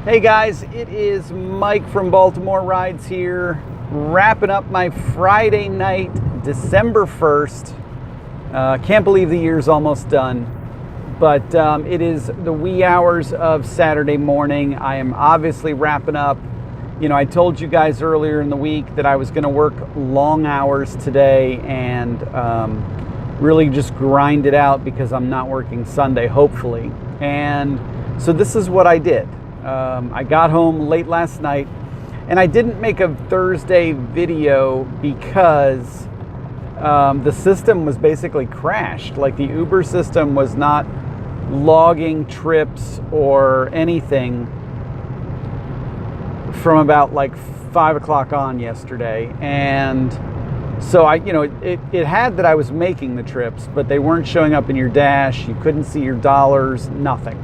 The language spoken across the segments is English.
Hey guys, it is Mike from Baltimore Rides here, wrapping up my Friday night, December 1st. Can't believe the year's almost done, but it is the wee hours of Saturday morning. I am obviously wrapping up. You know, I told you guys earlier in the week that I was going to work long hours today and really just grind it out because I'm not working Sunday, hopefully. And so this is what I did. I got home late last night, and I didn't make a Thursday video because the system was basically crashed. Like, the Uber system was not logging trips or anything from about like 5 o'clock on yesterday. And so it had that I was making the trips, but they weren't showing up in your dash. You couldn't see your dollars, nothing.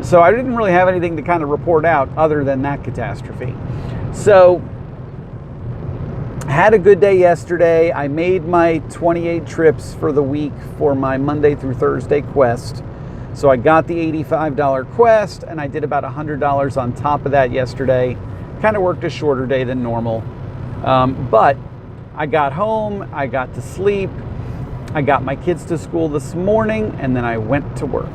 So I didn't really have anything to kind of report out other than that catastrophe. So had a good day yesterday. I made my 28 trips for the week for my Monday through Thursday quest. So I got the $85 quest, and I did about $100 on top of that yesterday. Kind of worked a shorter day than normal. But I got home, I got to sleep, I got my kids to school this morning, and then I went to work.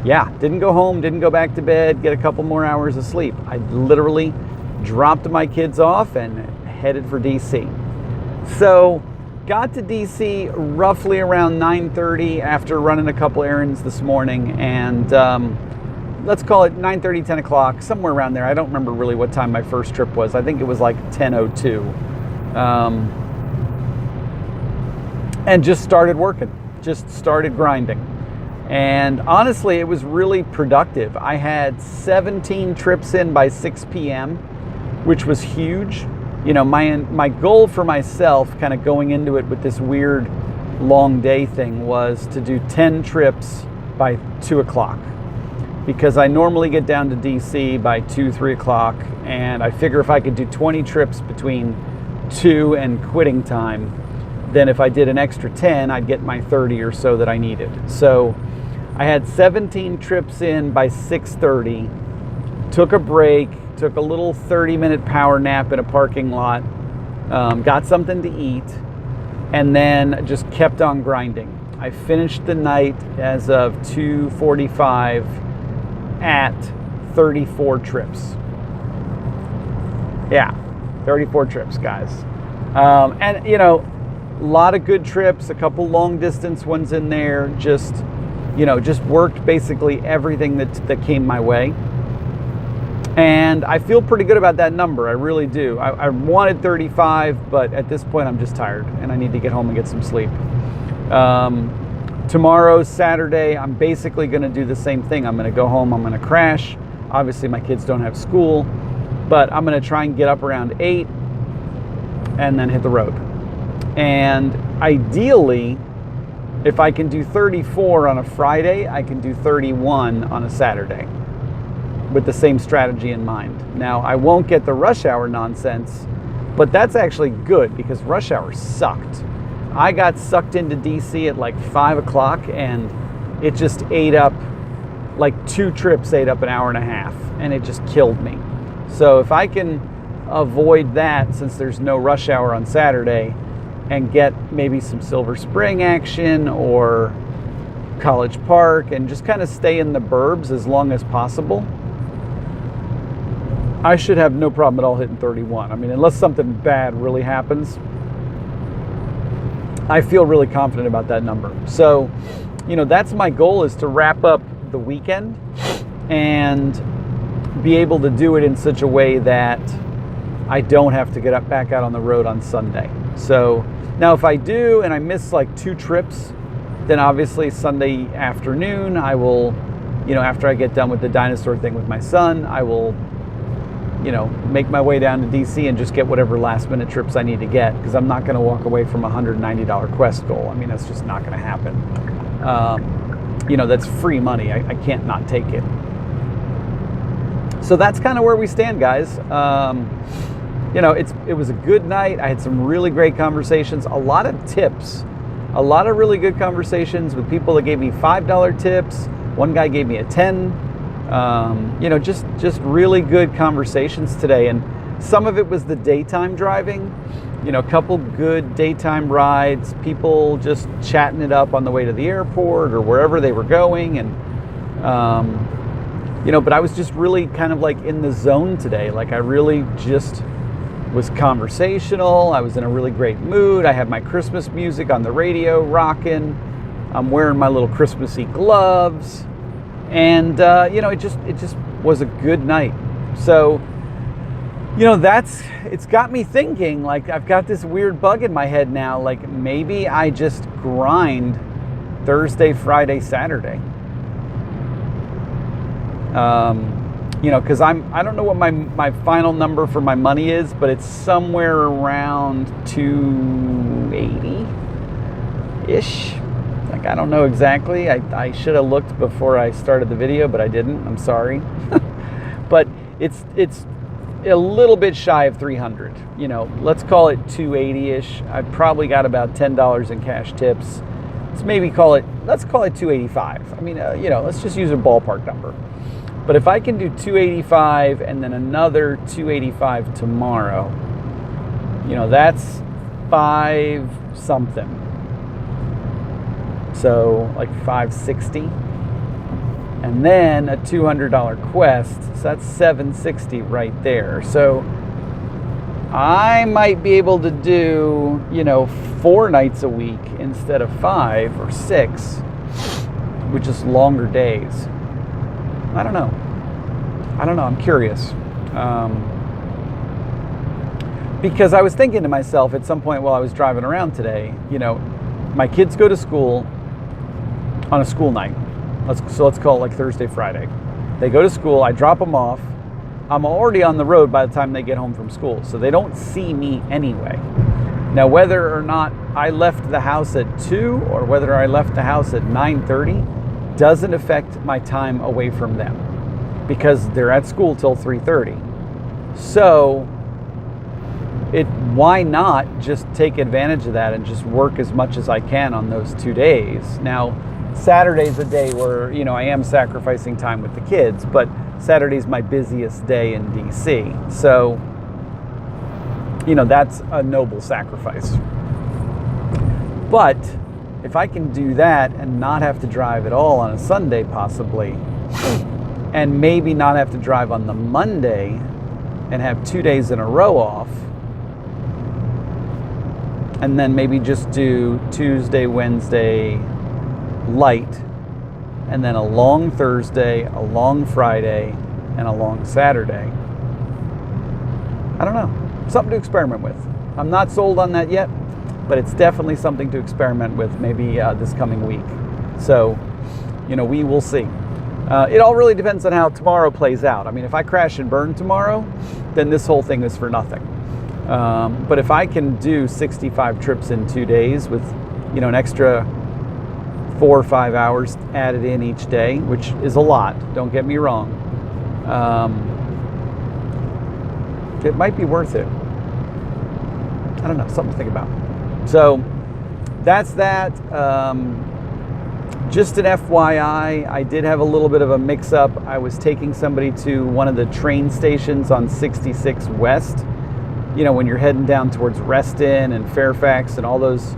Yeah, didn't go home, didn't go back to bed, get a couple more hours of sleep. I literally dropped my kids off and headed for DC. So got to DC roughly around 9:30 after running a couple errands this morning, and let's call it 9:30, 10 o'clock, somewhere around there. I don't remember really what time my first trip was. I think it was like 10:02. And just started working, just started grinding. And honestly, it was really productive. I had 17 trips in by 6 p.m., which was huge. You know, my goal for myself, kind of going into it with this weird long day thing, was to do 10 trips by 2 o'clock. Because I normally get down to DC by 2, 3 o'clock, and I figure if I could do 20 trips between 2 and quitting time, then if I did an extra 10, I'd get my 30 or so that I needed. So I had 17 trips in by 6:30, took a break, took a little 30-minute power nap in a parking lot, got something to eat, and then just kept on grinding. I finished the night as of 2:45 at 34 trips. Yeah, 34 trips, guys. And, you know, a lot of good trips, a couple long distance ones in there, just worked basically everything that came my way. And I feel pretty good about that number. I really do. I wanted 35, but at this point I'm just tired and I need to get home and get some sleep. Tomorrow, Saturday, I'm basically going to do the same thing. I'm going to go home, I'm going to crash. Obviously my kids don't have school, but I'm going to try and get up around 8 and then hit the road. And ideally, if I can do 34 on a Friday, I can do 31 on a Saturday with the same strategy in mind. Now, I won't get the rush hour nonsense, but that's actually good because rush hour sucked. I got sucked into DC at like 5 o'clock, and it just ate up, like 2 trips ate up an hour and a half, and it just killed me. So if I can avoid that, since there's no rush hour on Saturday, and get maybe some Silver Spring action or College Park and just kind of stay in the burbs as long as possible, I should have no problem at all hitting 31. I mean, unless something bad really happens, I feel really confident about that number. So, you know, that's my goal, is to wrap up the weekend and be able to do it in such a way that I don't have to get back out on the road on Sunday. So now if I do and I miss like 2 trips, then obviously Sunday afternoon I will, you know, after I get done with the dinosaur thing with my son, I will, you know, make my way down to DC and just get whatever last minute trips I need to get, because I'm not going to walk away from a $190 quest goal. I mean, that's just not going to happen. You know, that's free money. I can't not take it. So that's kind of where we stand, guys. You know, it was a good night. I had some really great conversations, a lot of tips, a lot of really good conversations with people that gave me $5 tips. One guy gave me a 10 Just really good conversations today. And some of it was the daytime driving, a couple good daytime rides, people just chatting it up on the way to the airport or wherever they were going. And, but I was just really kind of like in the zone today. Like I really just was conversational. I was in a really great mood. I had my Christmas music on the radio rocking. I'm wearing my little Christmassy gloves. And, it just was a good night. So, it's got me thinking, like, I've got this weird bug in my head now, like, maybe I just grind Thursday, Friday, Saturday. Because I don't know what my final number for my money is, but it's somewhere around 280-ish. Like, I don't know exactly. I should have looked before I started the video, but I didn't. I'm sorry. But it's a little bit shy of 300. Let's call it 280-ish. I probably got about $10 in cash tips. Let's call it 285. I mean, let's just use a ballpark number. But if I can do 285 and then another 285 tomorrow, that's 5 something. So like 560. And then a $200 quest, so that's $760 right there. So I might be able to do, 4 nights a week instead of 5 or 6, which is longer days. I don't know. I'm curious. Because I was thinking to myself at some point while I was driving around today, my kids go to school on a school night. Let's call it like Thursday, Friday. They go to school, I drop them off. I'm already on the road by the time they get home from school, so they don't see me anyway. Now, whether or not I left the house at 2 or whether I left the house at 9:30 doesn't affect my time away from them because they're at school till 3:30. So, why not just take advantage of that and just work as much as I can on those 2 days? Now, Saturday's a day where, I am sacrificing time with the kids, but Saturday's my busiest day in DC. So, that's a noble sacrifice. But if I can do that and not have to drive at all on a Sunday possibly, and maybe not have to drive on the Monday and have 2 days in a row off, and then maybe just do Tuesday, Wednesday, light, and then a long Thursday, a long Friday, and a long Saturday. I don't know. Something to experiment with. I'm not sold on that yet, but it's definitely something to experiment with maybe this coming week. So, we will see. It all really depends on how tomorrow plays out. I mean, if I crash and burn tomorrow, then this whole thing is for nothing. But if I can do 65 trips in 2 days with, an extra 4 or 5 hours added in each day, which is a lot, don't get me wrong, it might be worth it. I don't know, something to think about. So that's that. Just an FYI, I did have a little bit of a mix-up. I was taking somebody to one of the train stations on 66 West, when you're heading down towards Reston and Fairfax and all those,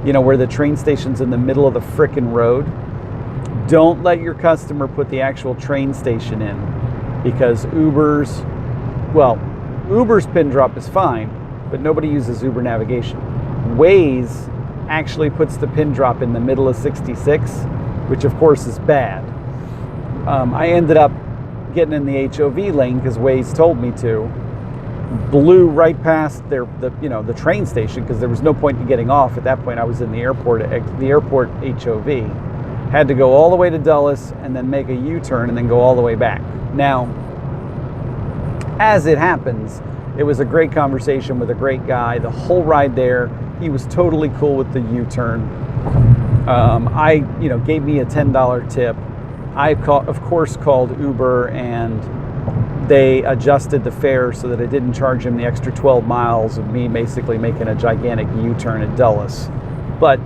where the train station's in the middle of the frickin' road. Don't let your customer put the actual train station in, because Uber's pin drop is fine, but nobody uses Uber navigation. Waze actually puts the pin drop in the middle of 66, which of course is bad. I ended up getting in the HOV lane because Waze told me to. Blew right past the train station because there was no point in getting off. At that point, I was in the airport HOV. Had to go all the way to Dulles and then make a U-turn and then go all the way back. Now, as it happens, it was a great conversation with a great guy. The whole ride there, he was totally cool with the U-turn. Gave me a $10 tip. I, of course, called Uber and they adjusted the fare so that I didn't charge him the extra 12 miles of me basically making a gigantic U-turn at Dulles. But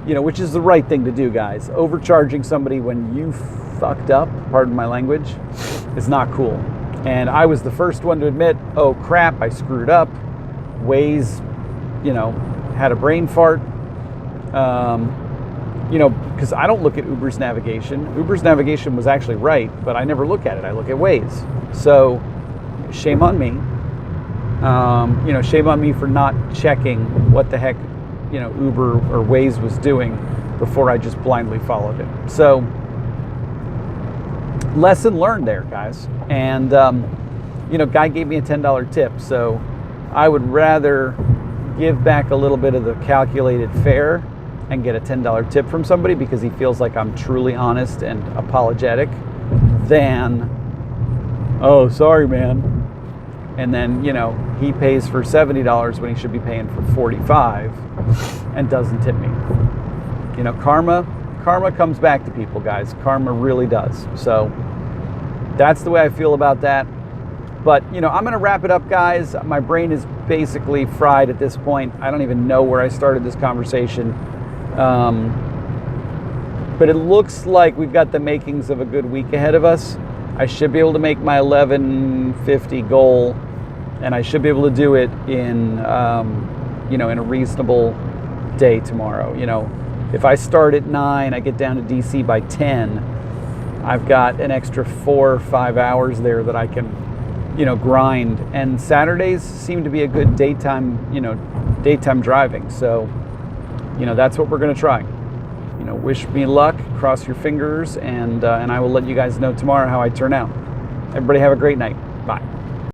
which is the right thing to do, guys. Overcharging somebody when you fucked up, pardon my language, is not cool. And I was the first one to admit, oh crap, I screwed up. Waze, had a brain fart. Because I don't look at Uber's navigation. Uber's navigation was actually right, but I never look at it. I look at Waze. So shame on me. Shame on me for not checking what the heck, Uber or Waze was doing before I just blindly followed it. So lesson learned there, guys. And, guy gave me a $10 tip. So I would rather give back a little bit of the calculated fare and get a $10 tip from somebody because he feels like I'm truly honest and apologetic than, oh, sorry, man. And then, he pays for $70 when he should be paying for $45 and doesn't tip me. Karma comes back to people, guys. Karma really does. So that's the way I feel about that. But, I'm going to wrap it up, guys. My brain is basically fried at this point. I don't even know where I started this conversation. But it looks like we've got the makings of a good week ahead of us. I should be able to make my 1150 goal, and I should be able to do it in in a reasonable day tomorrow. If I start at 9, I get down to DC by 10. I've got an extra 4 or 5 hours there that I can, grind. And Saturdays seem to be a good daytime driving. So, that's what we're going to try. Wish me luck, cross your fingers, and I will let you guys know tomorrow how I turn out. Everybody have a great night.